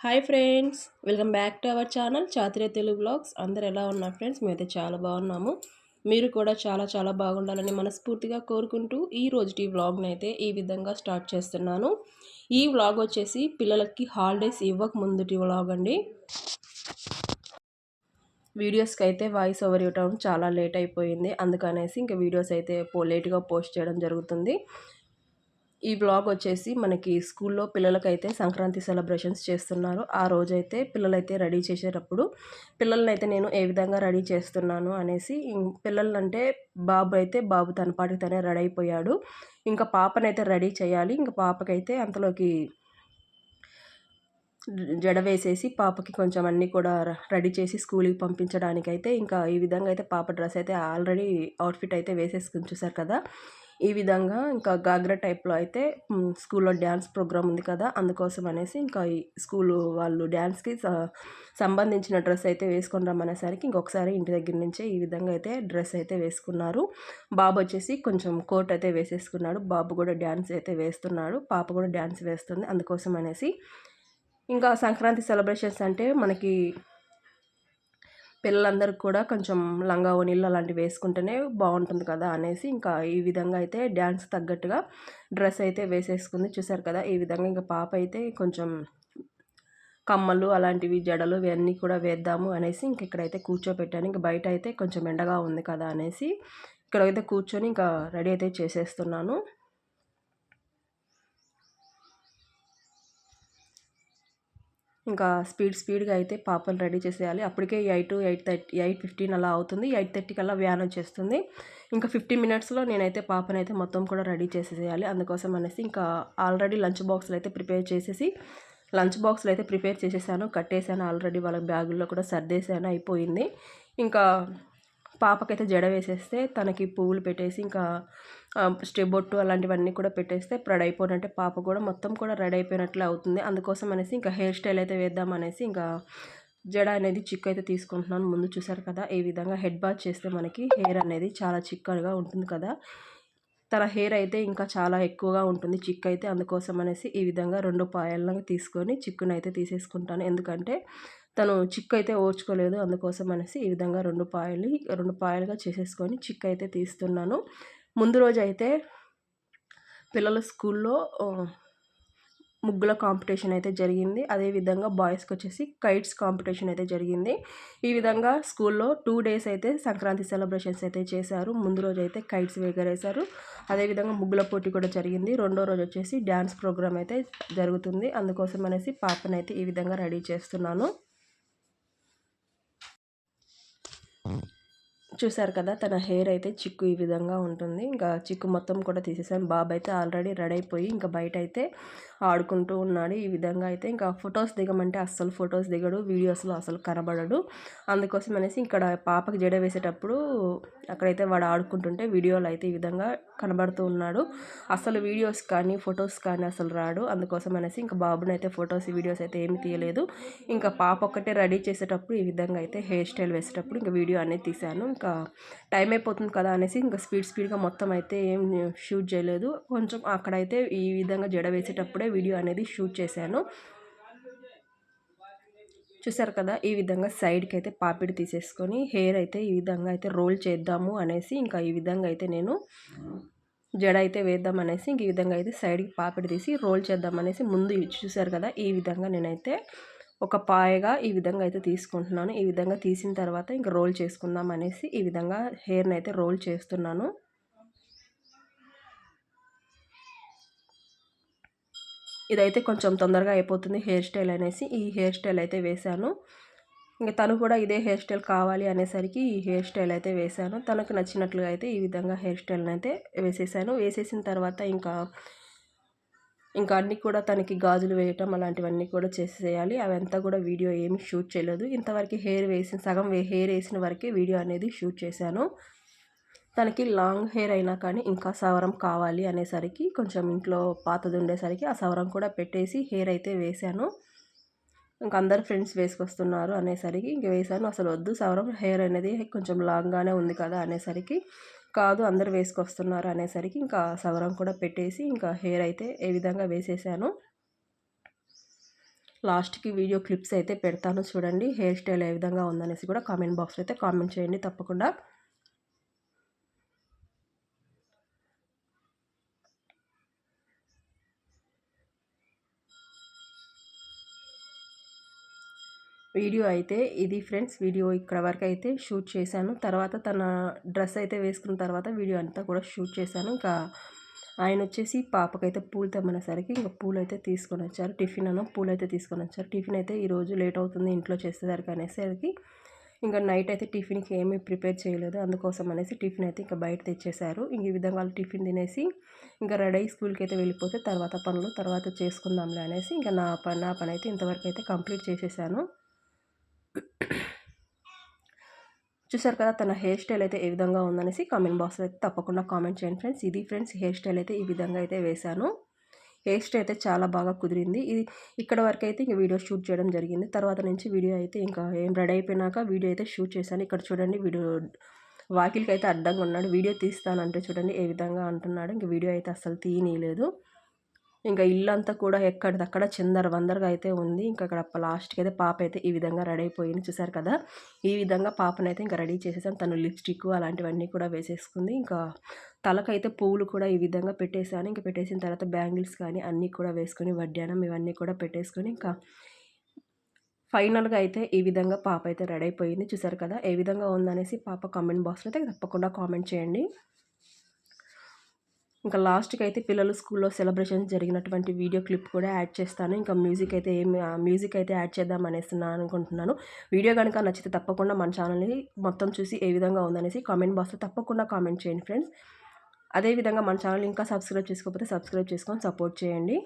Hi friends, welcome back to our channel Chaturya Telugu blogs. అందరు ఎలా ఉన్నారు ఫ్రెండ్స్? మేమైతే చాలా బాగున్నాము. మీరు కూడా చాలా చాలా బాగుండాలని మనస్ఫూర్తిగా కోరుకుంటూ ఈ రోజుటి వ్లాగ్ని అయితే ఈ విధంగా స్టార్ట్ చేస్తున్నాను. ఈ వ్లాగ్ వచ్చేసి పిల్లలకి హాలిడేస్ ఇవ్వక ముందుటి వ్లాగ్ అండి. వీడియోస్కి అయితే వాయిస్ ఓవర్ ఇవ్వడం చాలా లేట్ అయిపోయింది, అందుకనేసి ఇంకా వీడియోస్ అయితే లేట్గా పోస్ట్ చేయడం జరుగుతుంది. ఈ వ్లాగ్ వచ్చేసి మనకి స్కూల్లో పిల్లలకైతే సంక్రాంతి సెలబ్రేషన్స్ చేస్తున్నారు. ఆ రోజైతే పిల్లలైతే రెడీ చేసేటప్పుడు పిల్లల్ని నేను ఏ విధంగా రెడీ చేస్తున్నాను అనేసి, పిల్లలంటే బాబు తన పాటికి తనే రెడీ అయిపోయాడు. ఇంకా పాపనైతే రెడీ చేయాలి. ఇంకా పాపకైతే అంతలోకి జడ వేసేసి పాపకి కొంచెం అన్నీ కూడా రెడీ చేసి స్కూల్కి పంపించడానికైతే ఇంకా ఈ విధంగా అయితే పాప డ్రెస్ అయితే ఆల్రెడీ అవుట్ఫిట్ అయితే వేసేసుకుని చూసారు కదా. ఈ విధంగా ఇంకా గాగ్రా టైప్లో అయితే స్కూల్లో డ్యాన్స్ ప్రోగ్రామ్ ఉంది కదా, అందుకోసం అనేసి ఇంకా ఈ స్కూలు వాళ్ళు డ్యాన్స్కి సంబంధించిన డ్రెస్ అయితే వేసుకొని రమ్మనేసరికి ఇంకొకసారి ఇంటి దగ్గర నుంచే ఈ విధంగా అయితే డ్రెస్ అయితే వేసుకున్నారు. బాబు వచ్చేసి కొంచెం కోట్ అయితే వేసేసుకున్నాడు. బాబు కూడా డ్యాన్స్ అయితే వేస్తున్నాడు, పాప కూడా డ్యాన్స్ వేస్తుంది. అందుకోసం అనేసి ఇంకా సంక్రాంతి సెలబ్రేషన్స్ అంటే మనకి పిల్లలందరికీ కూడా కొంచెం లంగా ఓణీళ్ళు అలాంటివి వేసుకుంటేనే బాగుంటుంది కదా అనేసి ఇంకా ఈ విధంగా అయితే డ్యాన్స్ తగ్గట్టుగా డ్రెస్ అయితే వేసేసుకుంది. చూసారు కదా, ఈ విధంగా ఇంకా పాప అయితే కొంచెం కమ్మలు అలాంటివి జడలు ఇవన్నీ కూడా వేద్దాము అనేసి ఇంక ఇక్కడైతే కూర్చోపెట్టాను. ఇంకా బయట అయితే కొంచెం ఎండగా ఉంది కదా అనేసి ఇక్కడైతే కూర్చొని ఇంకా రెడీ అయితే చేసేస్తున్నాను. ఇంకా స్పీడ్గా అయితే పాపను రెడీ చేసేయాలి. అప్పటికే 8:15 అలా అవుతుంది. 8:30 కల్లా వ్యాన్ వచ్చేస్తుంది. ఇంకా 15 మినిట్స్లో నేనైతే పాపనైతే మొత్తం కూడా రెడీ చేసేసేయాలి. అందుకోసం అనేసి ఇంకా ఆల్రెడీ లంచ్ బాక్స్లు అయితే ప్రిపేర్ చేసేసాను, కట్టేసాను. ఆల్రెడీ వాళ్ళ బ్యాగుల్లో కూడా సర్దేశాను, అయిపోయింది. ఇంకా పాపకైతే జడ వేసేస్తే తనకి పువ్వులు పెట్టేసి ఇంకా బొట్టు అలాంటివన్నీ కూడా పెట్టేస్తే రెడీ అయిపోయినట్టే, పాప కూడా మొత్తం కూడా రెడీ అయిపోయినట్లే అవుతుంది. అందుకోసం అనేసి ఇంకా హెయిర్ స్టైల్ అయితే వేద్దామనేసి ఇంకా జడ అనేది చిక్కు అయితే తీసుకుంటున్నాను. ముందు చూసారు కదా, ఈ విధంగా హెడ్ బాత్ చేస్తే మనకి హెయిర్ అనేది చాలా చిక్కగా ఉంటుంది కదా. తన హెయిర్ అయితే ఇంకా చాలా ఎక్కువగా ఉంటుంది చిక్కు అయితే. అందుకోసం అనేసి ఈ విధంగా 2 పాయలను తీసుకొని చిక్కునైతే తీసేసుకుంటాను. ఎందుకంటే తను చిక్కు అయితే ఓర్చుకోలేదు, అందుకోసం అనేసి ఈ విధంగా 2 పాయలుగా చేసేసుకొని చిక్కు అయితే తీస్తున్నాను. ముందు రోజు అయితే పిల్లల స్కూల్లో ముగ్గుల కాంపిటీషన్ అయితే జరిగింది. అదేవిధంగా బాయ్స్కి వచ్చేసి కైట్స్ కాంపిటీషన్ అయితే జరిగింది. ఈ విధంగా స్కూల్లో 2 డేస్ అయితే సంక్రాంతి సెలబ్రేషన్స్ అయితే చేశారు. ముందు రోజు అయితే కైట్స్ ఎగరేశారు. అదేవిధంగా ముగ్గుల పోటీ కూడా జరిగింది. రెండో రోజు వచ్చేసి డ్యాన్స్ ప్రోగ్రామ్ అయితే జరుగుతుంది. అందుకోసం అనేసి పాపనైతే ఈ విధంగా రెడీ చేస్తున్నాను. చూసారు కదా, తన హెయిర్ అయితే చిక్కు ఈ విధంగా ఉంటుంది. ఇంకా చిక్కు మొత్తం కూడా తీసేసాను. బాబు అయితే ఆల్రెడీ రెడీ అయిపోయి ఇంకా బయట అయితే ఆడుకుంటూ ఉన్నాడు. ఈ విధంగా అయితే ఇంకా ఫొటోస్ దిగమంటే అస్సలు ఫొటోస్ దిగడు, వీడియోస్లో అసలు కనబడడు. అందుకోసం అనేసి ఇక్కడ పాపకి జడ వేసేటప్పుడు అక్కడైతే వాడు ఆడుకుంటుంటే వీడియోలో అయితే ఈ విధంగా కనబడుతూ ఉన్నాడు. అసలు వీడియోస్ కానీ ఫొటోస్ కానీ అసలు రాడు. అందుకోసం అనేసి ఇంకా బాబుని అయితే ఫొటోస్ వీడియోస్ అయితే ఏమీ తీయలేదు. ఇంకా పాప ఒక్కటే రెడీ చేసేటప్పుడు ఈ విధంగా అయితే హెయిర్ స్టైల్ వేసేటప్పుడు ఇంకా వీడియో అనేది తీశాను. ఇంకా టైం అయిపోతుంది కదా అనేసి ఇంకా స్పీడ్గా మొత్తం అయితే ఏం షూట్ చేయలేదు. కొంచెం అక్కడైతే ఈ విధంగా జడ వేసేటప్పుడే వీడియో అనేది షూట్ చేశాను. చూసారు కదా, ఈ విధంగా సైడ్కి అయితే పాపిడి తీసేసుకొని హెయిర్ అయితే ఈ విధంగా అయితే రోల్ చేద్దాము అనేసి ఇంకా ఈ విధంగా అయితే నేను జడ అయితే వేద్దాం అనేసి ఇంక ఈ విధంగా అయితే సైడ్కి పాపిడి తీసి రోల్ చేద్దాం అనేసి ముందు చూసారు కదా, ఈ విధంగా నేనైతే ఒక పాయగా ఈ విధంగా అయితే తీసుకుంటున్నాను. ఈ విధంగా తీసిన తర్వాత ఇంకా రోల్ చేసుకుందాం అనేసి ఈ విధంగా హెయిర్ని అయితే రోల్ చేస్తున్నాను. ఇదైతే కొంచెం తొందరగా అయిపోతుంది హెయిర్ స్టైల్ అనేసి ఈ హెయిర్ స్టైల్ అయితే వేశాను. ఇంకా తను కూడా ఇదే హెయిర్ స్టైల్ కావాలి అనేసరికి ఈ హెయిర్ స్టైల్ అయితే వేశాను. తనకు నచ్చినట్లుగా అయితే ఈ విధంగా హెయిర్ స్టైల్ని అయితే వేసేసాను. వేసేసిన తర్వాత ఇంకా అన్నీ కూడా తనకి గాజులు వేయటం అలాంటివన్నీ కూడా చేసేయాలి. అవంతా కూడా వీడియో ఏమి షూట్ చేయలేదు. ఇంతవరకు సగం హెయిర్ వేసిన వరకే వీడియో అనేది షూట్ చేశాను. తనకి లాంగ్ హెయిర్ అయినా కానీ ఇంకా సవరం కావాలి అనేసరికి కొంచెం ఇంట్లో పాతది ఉండేసరికి ఆ సవరం కూడా పెట్టేసి హెయిర్ అయితే వేశాను. ఇంకా అందరు ఫ్రెండ్స్ వేసుకొస్తున్నారు అనేసరికి ఇంక వేశాను. అసలు వద్దు సవరం, హెయిర్ అనేది కొంచెం లాంగ్గానే ఉంది కదా అనేసరికి కాదు అందరు వేసుకొస్తున్నారు అనేసరికి ఇంకా సవరం కూడా పెట్టేసి ఇంకా హెయిర్ అయితే ఏ విధంగా వేసేసాను. లాస్ట్‌కి వీడియో క్లిప్స్ అయితే పెడతాను చూడండి. హెయిర్ స్టైల్ ఏ విధంగా ఉందనేసి కూడా కామెంట్ బాక్స్‌లో అయితే కామెంట్ చేయండి తప్పకుండా. వీడియో అయితే ఇది ఫ్రెండ్స్. వీడియో ఇక్కడ వరకు అయితే షూట్ చేశాను. తర్వాత తన డ్రెస్ అయితే వేసుకున్న తర్వాత వీడియో అంతా కూడా షూట్ చేశాను. ఇంకా ఆయన వచ్చేసి పాపకైతే పూలు తెమ్మనేసరికి ఇంకా పూలైతే తీసుకొని వచ్చారు. పూలైతే తీసుకొని వచ్చారు. టిఫిన్ అయితే ఈరోజు లేట్ అవుతుంది ఇంట్లో చేసేసరికి అనేసరికి ఇంకా నైట్ అయితే టిఫిన్కి ఏమీ ప్రిపేర్ చేయలేదు. అందుకోసం అనేసి టిఫిన్ అయితే ఇంకా బయట తెచ్చేశారు. ఇంక ఈ విధంగా వాళ్ళు టిఫిన్ తినేసి ఇంకా రెడీ అయ్యి స్కూల్కి అయితే వెళ్ళిపోతే తర్వాత పనులు తర్వాత చేసుకుందాంలే అనేసి ఇంకా నా పని అయితే ఇంతవరకు అయితే కంప్లీట్ చేసేసాను. చూసారు కదా తన హెయిర్ స్టైల్ అయితే ఏ విధంగా ఉందనేసి కామెంట్ బాక్స్లో అయితే తప్పకుండా కామెంట్ చేయండి ఫ్రెండ్స్. ఇది ఫ్రెండ్స్ హెయిర్ స్టైల్ అయితే ఈ విధంగా అయితే వేశాను. హెయిర్ స్టైల్ అయితే చాలా బాగా కుదిరింది. ఇది ఇక్కడ వరకు అయితే ఇంక వీడియో షూట్ చేయడం జరిగింది. తర్వాత నుంచి వీడియో అయితే ఇంకా ఏం రెడీ అయిపోయినాక వీడియో అయితే షూట్ చేశాను. ఇక్కడ చూడండి వీడియో వాకిలికి అయితే అడ్డంగా ఉన్నాడు. వీడియో తీస్తానంటే చూడండి ఏ విధంగా అంటున్నాడు. ఇంక వీడియో అయితే అస్సలు తీయనీయలేదు. ఇంకా ఇల్లంతా కూడా ఎక్కడిదక్కడ చిందరవందరగా అయితే ఉంది. ఇంకా అక్కడ లాస్ట్‌కి అయితే పాప అయితే ఈ విధంగా రెడీ అయిపోయింది చూసారు కదా. ఈ విధంగా పాపనైతే ఇంకా రెడీ చేసేసాను. తను లిప్‌స్టిక్ అలాంటివన్నీ కూడా వేసేసుకుంది. ఇంకా తలకైతే పువ్వులు కూడా ఈ విధంగా పెట్టేసాను. ఇంకా పెట్టేసిన తర్వాత బ్యాంగిల్స్ కానీ అన్నీ కూడా వేసుకొని వడ్డానం ఇవన్నీ కూడా పెట్టేసుకొని ఇంకా ఫైనల్‌గా అయితే ఈ విధంగా పాప అయితే రెడీ అయిపోయింది. చూసారు కదా ఏ విధంగా ఉందనేసి పాప కామెంట్ బాక్స్‌లో అయితే తప్పకుండా కామెంట్ చేయండి. ఇంకా లాస్ట్‌కి అయితే పిల్లలు స్కూల్లో సెలబ్రేషన్స్ జరిగినటువంటి వీడియో క్లిప్ కూడా యాడ్ చేస్తాను. ఇంకా మ్యూజిక్ అయితే యాడ్ చేద్దాం అనుకుంటున్నాను. వీడియో కనుక నచ్చితే తప్పకుండా మన ఛానల్‌ని మొత్తం చూసి ఏ విధంగా ఉందనేసి కామెంట్ బాక్స్‌లో తప్పకుండా కామెంట్ చేయండి ఫ్రెండ్స్. అదేవిధంగా మన ఛానల్ ఇంకా సబ్స్క్రైబ్ చేసుకోకపోతే సబ్స్క్రైబ్ చేసుకొని సపోర్ట్ చేయండి.